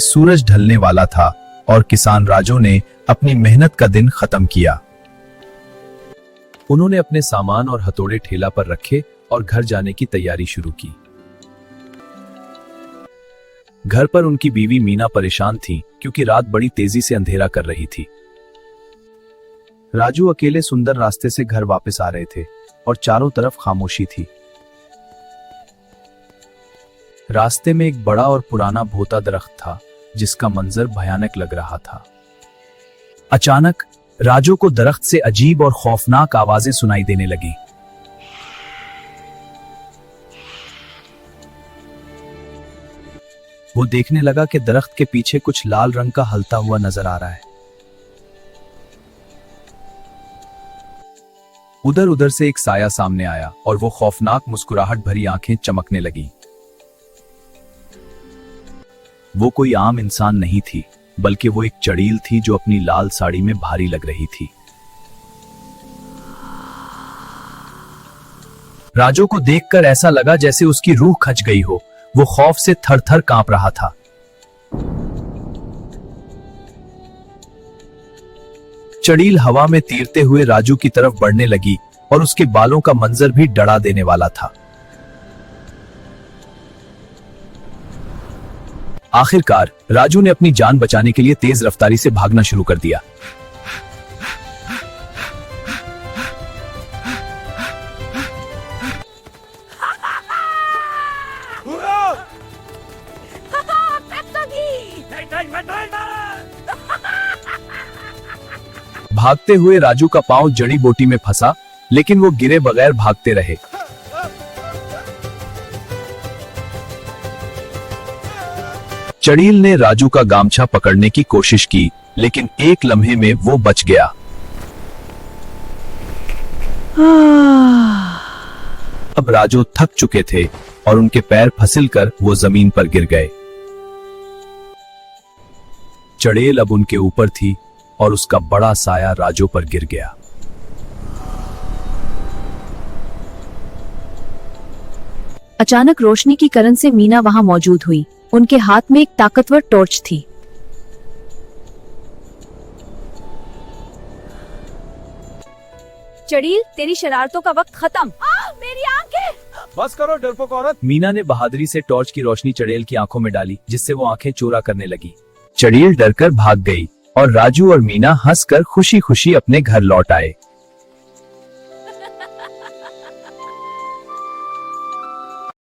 सूरज ढलने वाला था और किसान राजू ने अपनी मेहनत का दिन खत्म किया। उन्होंने अपने सामान और हथौड़े ठेला पर रखे और घर जाने की तैयारी शुरू की। घर पर उनकी बीवी मीना परेशान थी क्योंकि रात बड़ी तेजी से अंधेरा कर रही थी। राजू अकेले सुंदर रास्ते से घर वापस आ रहे थे और चारों तरफ खामोशी थी। रास्ते में एक बड़ा और पुराना भोता दरख्त था जिसका मंजर भयानक लग रहा था। अचानक राजू को दरख्त से अजीब और खौफनाक आवाजें सुनाई देने लगी। वो देखने लगा कि दरख्त के पीछे कुछ लाल रंग का हलता हुआ नजर आ रहा है। उधर उधर से एक साया सामने आया और वो खौफनाक मुस्कुराहट भरी आंखें चमकने लगी। वो कोई आम इंसान नहीं थी, बल्कि वो एक चड़ील थी जो अपनी लाल साड़ी में भारी लग रही थी। राजू को देखकर ऐसा लगा जैसे उसकी रूह खच गई हो। वो खौफ से थर-थर कांप रहा था। चड़ील हवा में तीरते हुए राजू की तरफ बढ़ने लगी और उसके बालों का मंजर भी डरा देने वाला था। आखिरकार राजू ने अपनी जान बचाने के लिए तेज रफ्तारी से भागना शुरू कर दिया। भागते हुए राजू का पांव जड़ी बूटी में फंसा, लेकिन वो गिरे बगैर भागते रहे। चड़ील ने राजू का गामछा पकड़ने की कोशिश की, लेकिन एक लम्हे में वो बच गया। अब राजू थक चुके थे और उनके पैर फिसलकर वो जमीन पर गिर गए। चड़ेल अब उनके ऊपर थी और उसका बड़ा साया राजू पर गिर गया। अचानक रोशनी की किरण से मीना वहां मौजूद हुई। उनके हाथ में एक ताकतवर टॉर्च थी। चड़ील, तेरी शरारतों का वक्त खत्म। मेरी आंखें! बस करो डरपोक औरत। मीना ने बहादुरी से टॉर्च की रोशनी चड़ेल की आंखों में डाली, जिससे वो आंखें चोरा करने लगी। चड़ेल डरकर भाग गई और राजू और मीना हंसकर खुशी खुशी अपने घर लौट आए।